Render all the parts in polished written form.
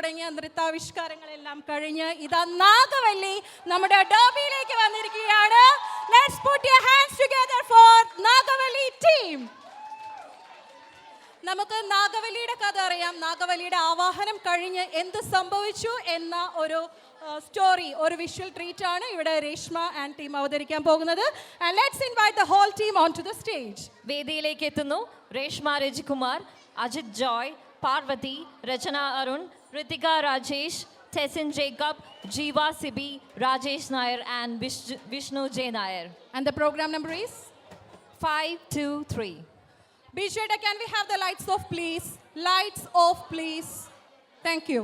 തുടങ്ങിയ നൃത്താവിഷ്കാരങ്ങളെല്ലാം കഴിഞ്ഞ് ഇതാ നാഗവല്ലി നമ്മുടെ ഡർബിയിലേക്ക് വന്നിരിക്കുകയാണ്. Let's put your hands together for Nagavalli team. നമുക്ക് നാഗവല്ലിയുടെ കഥ അറിയാം. നാഗവല്ലിയുടെ ആവാഹനം കഴിഞ്ഞ് എന്ത് സംഭവിച്ചു എന്ന ഒരു സ്റ്റോറി, ഒരു വിഷ്വൽ ട്രീറ്റ് ആണ് ഇവിടെ രേഷ്മ ആൻഡ് ടീം അവതരിക്കാൻ പോകുന്നത്. And let's invite the whole team onto the stage. വേദിയിലേക്ക് എത്തുന്നു Reshma Rajikumar, Ajith Joy, Parvathi, Rachana Arun, Rithika Rajesh, Tesin Jacob, Jeeva Sibi, Rajesh Nair and Vishnu J Nair. And the program number is 523. Bijayda, can we have the lights off please? Lights off please. Thank you.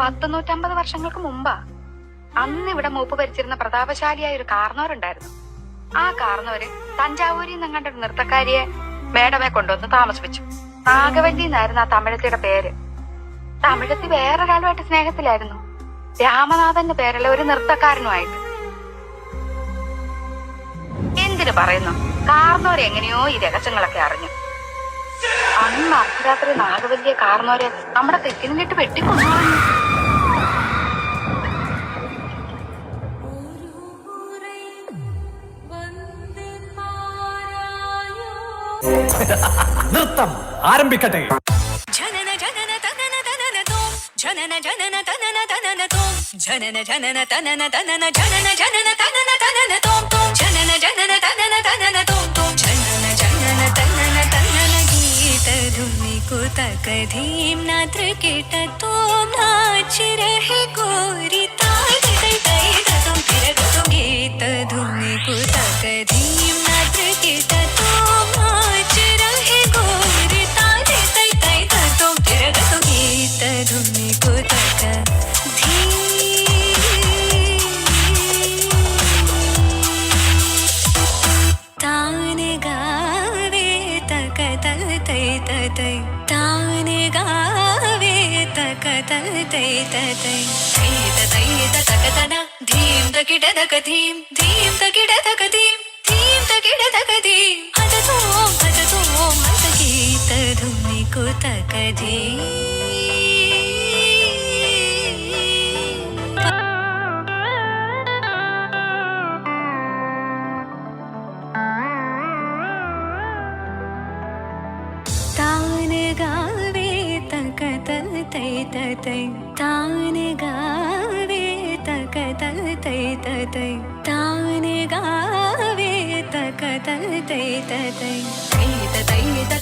പത്തൊന്നൂറ്റമ്പത് വർഷങ്ങൾക്ക് മുമ്പാ അന്ന് ഇവിടെ മൂപ്പ് ഭരിച്ചിരുന്ന പ്രതാപശാലിയായ ഒരു കാർന്നോരുണ്ടായിരുന്നു. ആ കാർന്നോര് തഞ്ചാവൂരിൽ നിന്നങ്ങണ്ട ഒരു നൃത്തക്കാരിയെ മേഡമെ കൊണ്ടുവന്ന് താമസിപ്പിച്ചു. നാഗവല്ലി എന്നായിരുന്നു ആ തമിഴത്തിയുടെ പേര്. തമിഴത്തി വേറൊരാളുമായിട്ട് സ്നേഹത്തിലായിരുന്നു, രാമനാഥന്റെ പേരുള്ള ഒരു നൃത്തക്കാരനുമായിട്ട്. എന്തിനു പറയുന്നു, കാർന്നോര് എങ്ങനെയോ ഈ രഹസ്യങ്ങളൊക്കെ അറിഞ്ഞു. അന്ന് അർദ്ധരാത്രി നാഗവല്ലിയെ കാർന്നോര് നമ്മുടെ തെക്കിനിട്ട് വെട്ടിക്കൊണ്ടുപോകുന്നു. നൃത്തം ആരംഭിക്കട്ടെ. ജനന ജനന തനന തനന തോം, ജനന ജനന തനന തനന തോം, ജനന ജനന തനന തനന ജനന ജനന തനന തനന തോം തോം, ജനന ജനന തനന തനന തോം തോം, ജനന ജനന തനന തനന ഗീത ധുനി കുതക ധീം നാദ്ര കേട്ട തോം നാच रहे गोरी ताल तै तै तुम फिर तुम गीत धुनी कुतक धीम नाद्र केट തോം नाच रहे गोरी ताल तै तै तुम फिर तुम गीत धुनी कुतक धीम तान गावे तक तल तै तै तान गावे तक तल तै तै तै तक तना धीम तकिड तक धीम धीम तकिड तक धीम धीम तकिड तक धीम हद तोम हद गीत धुनी कुतक धीम. तान गावे तक तल तै तै तान गावे तक तल तै तै तान गावे तक तल तै तै तै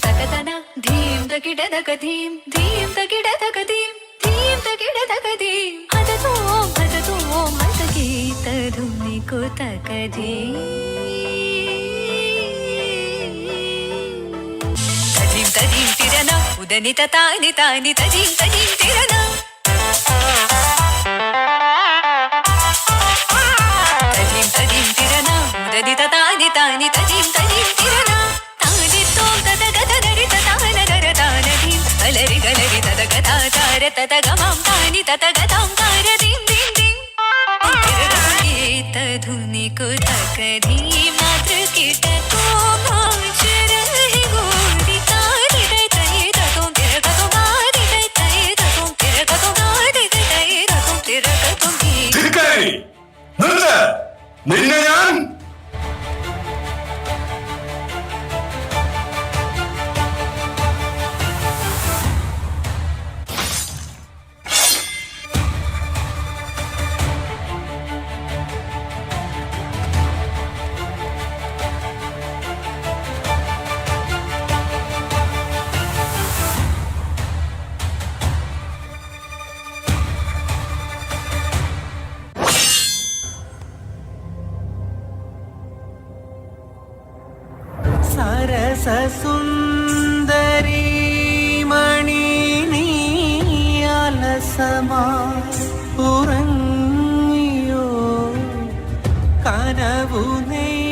तक तना धीम तकिड तक धीम धीम तकिड तक धीम धीम तकिड तक धीम हद तोम हद गीत धुनी कुतक धीम. तजीम तजीम तिरना उदनित तानि तानि तजीम तजीम तिरना तजीम तजीम तिरना उदनित तानि तानि तजीम तजीम तिरना तानि तोम तद गद दरि तान दर तान धीम अलरि गलरि तद गदा तार तद गमं तानि तद गदां तार धीम धीम धीम गीत धुनी कुतक धीम नाद्र केट तोम नाच रहे गोरी ताल तै तै तुम फिर तुम गादि तै तै तुम फिर तुम गादि तै तुम फिर तुम गीत. തിരിക്കൈ നിർത്ത്, നിന്നെ ഞാൻ സരസസുന്ദരീ മണി നീ അലസമാ ഉറങ്ങിയോ കനവു നെയ്തൊരാത്മരാഗം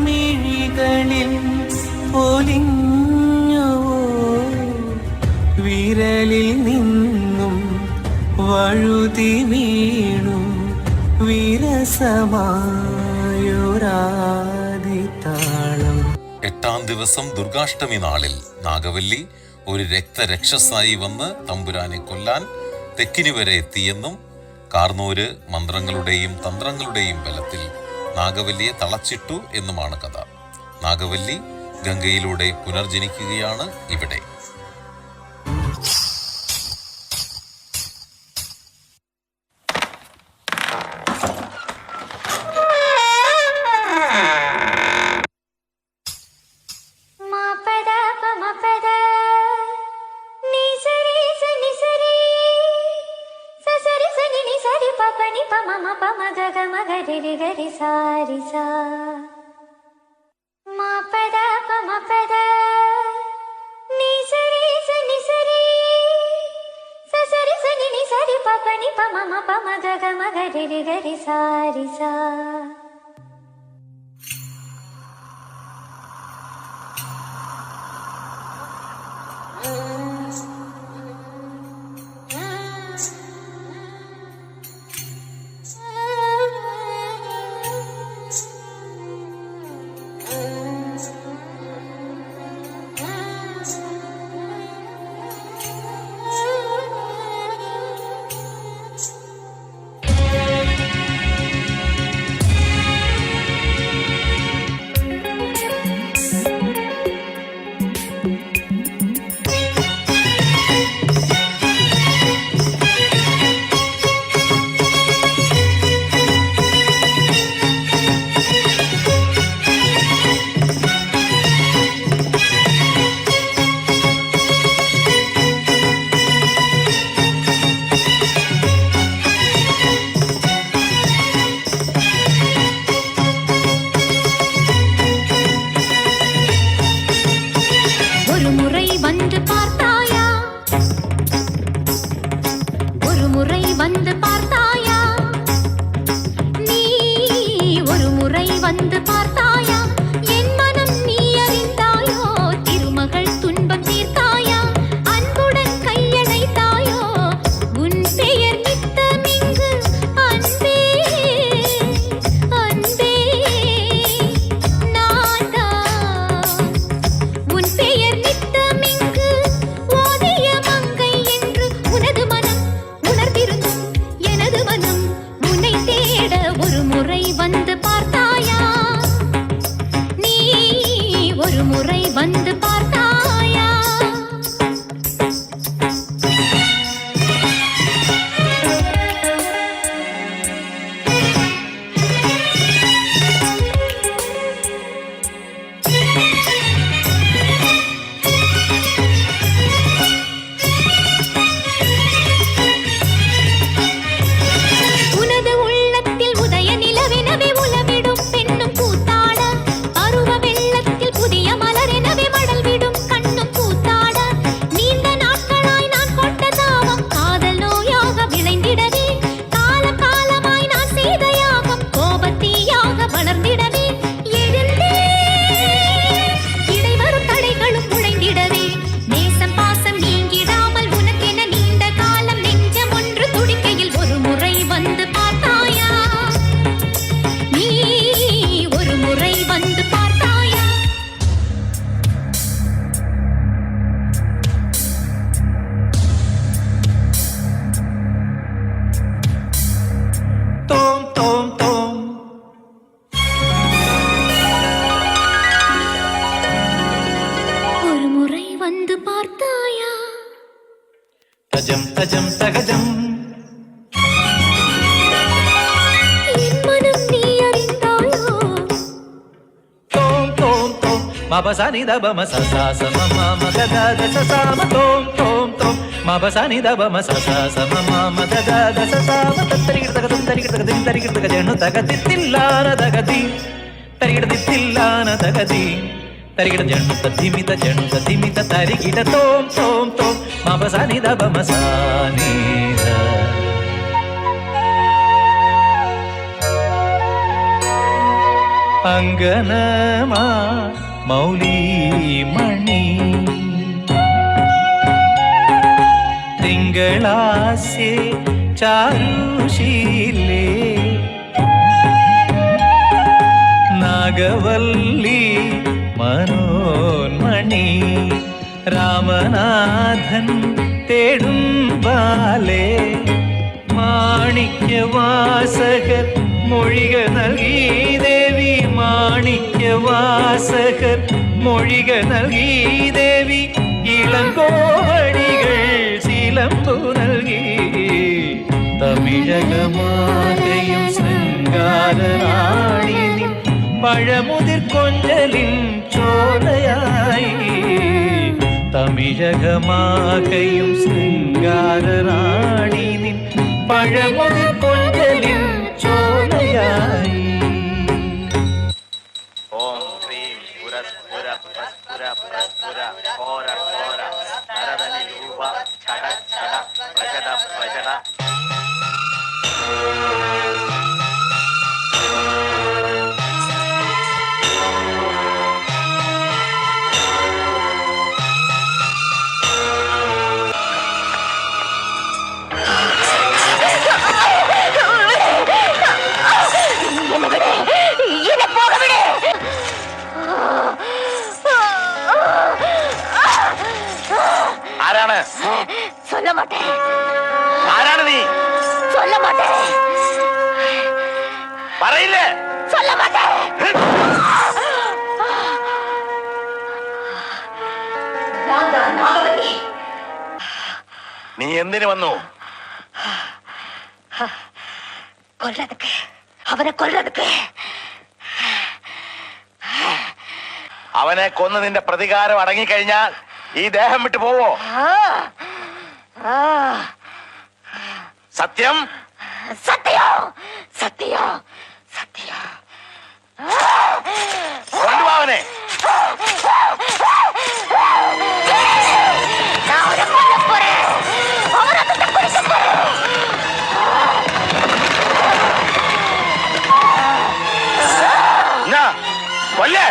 മിഴികളിൽ പൊലിഞ്ഞുവോ വിരലിൽ നിന്നും വഴുതി വീണു വിരസമായൊരാദിതാളം. 8-ാം ദിവസം ദുർഗാഷ്ടമി നാളിൽ നാഗവല്ലി ഒരു രക്തരക്ഷസായി വന്ന് തമ്പുരാനെ കൊല്ലാൻ തെക്കിനി വരെ എത്തിയെന്നും കാർന്നൂര് മന്ത്രങ്ങളുടെയും തന്ത്രങ്ങളുടെയും ബലത്തിൽ നാഗവല്ലിയെ തളച്ചിട്ടു എന്നുമാണ് കഥ. നാഗവല്ലി ഗംഗയിലൂടെ പുനർജനിക്കുകയാണ് ഇവിടെ. തജം തജം തകജം മബസനി ദബമ സസ മമ മഗദ ദസസാമ തോം തോം തോം മബസനി ദബമ സസ മമ മഗദ ദസസാമ തരികിടതകതും തരികിടതകദിം തരികിടതകജണു തകതിത്തില്ലാന തകതി തരികിടതിത്തില്ലാന തകതി തരികിട ജണു തതിമിത ജണു തതിമിത തരികിട തോം തോം തോം മബസനി ദബമ സാനി അങ്കനമാ മൗലിമണി തിങ്കളാസ്യേ ചാരുശീലേ നാഗവല്ലി മനോന്മണി രാമനാഥൻ തേടും ബാലേ മാണിക്യവാസകർ മൊഴിക നൽകി ദേവി മാണിക്യവാസകർ മൊഴിക നൽകി ദേവി ഇളങ്കോവടികൾ ശീലമ്പു നൽകി തമിഴകമാകയും ശൃംഗാരറാണി നിൻ പഴമുതിർ കൊഞ്ചലിൻ ചോലയായി തമിഴകമാകയും ശൃംഗാരറാണി നിൻ പഴമുതിർ കൊഞ്ചലിൻ ചോലയായി. ഓം ക്രീം പുരസ്പുര പ്രസ്പുര പ്രസ്പുര ഘോര ഘോര നരദനി രൂപ ഛട ഛട പ്രചട പ്രചട. ആരാണ്? ആരാണ് നീ? പറയില്ലേ? നീ എന്തിനു വന്നു? അവനെ കൊന്ന് നിന്റെ പ്രതികാരം അടങ്ങിക്കഴിഞ്ഞാൽ ഈ ദേഹം വിട്ടു പോവോ? സത്യം കൊണ്ടുപോവനെ. കൊല്ലേ.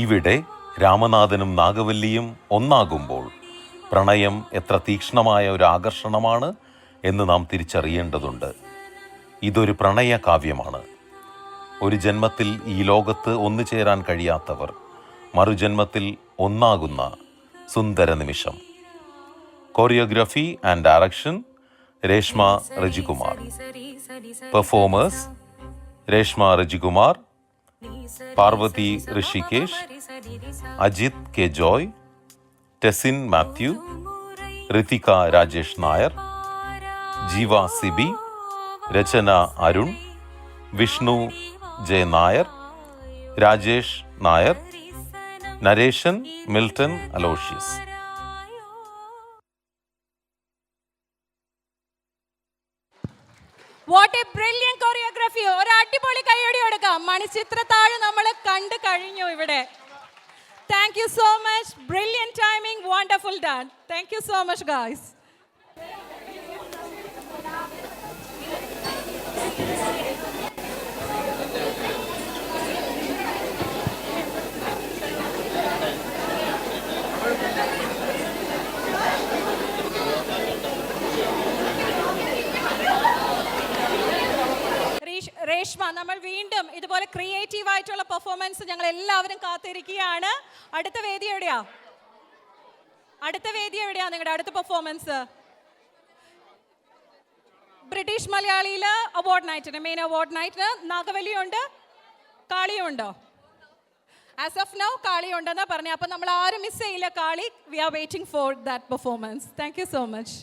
ഇവിടെ രാമനാഥനും നാഗവല്ലിയും ഒന്നാകുമ്പോൾ പ്രണയം എത്ര തീക്ഷ്ണമായ ഒരു ആകർഷണമാണ് എന്ന് നാം തിരിച്ചറിയേണ്ടതുണ്ട്. ഇതൊരു പ്രണയ കാവ്യമാണ്. ഒരു ജന്മത്തിൽ ഈ ലോകത്ത് ഒന്നുചേരാൻ കഴിയാത്തവർ മറുജന്മത്തിൽ ഒന്നാകുന്ന സുന്ദര നിമിഷം. Choreography and direction Reshma Rajikumar. Performers Reshma Rajikumar, Parvathy Rishikesh, Ajith K Joy, Tesin Mathew, Ritika Rajesh Nair, Jeeva Sibi, Rachana Arun, Vishnu J Nair, Rajesh Nair, narration Milton Aloysius. What a brilliant choreography. ഒരു അടിപൊളി കൈയടി കൊടുക്കാം. മണിച്ചിത്രത്താഴ് നമ്മൾ കണ്ടു കഴിഞ്ഞു ഇവിടെ. Thank you so much. Brilliant timing, wonderful done. Thank you so much guys. Reshma, നമ്മൾ വീണ്ടും വീണ്ടും ഇതുപോലെ ക്രിയേറ്റീവ് ആയിട്ടുള്ള പെർഫോമൻസ് ഞങ്ങൾ എല്ലാവരും കാത്തിരിക്കുകയാണ്. അടുത്ത വേദി എവിടെയാ? നിങ്ങളുടെ അടുത്ത പെർഫോമൻസ്? ബ്രിട്ടീഷ് മലയാളിയില് അവാർഡ് നൈറ്റിന്, മെയിൻ അവാർഡ് നൈറ്റിന് നാഗവല്ലിയുണ്ട്, കാളിയുണ്ടോ? ആസ് ഓഫ് നൗ കാളി ഉണ്ടെന്നാ പറഞ്ഞത്. അപ്പം നമ്മൾ ആരും മിസ് ചെയ്യില്ല Kali. We are waiting for that performance. Thank you so much.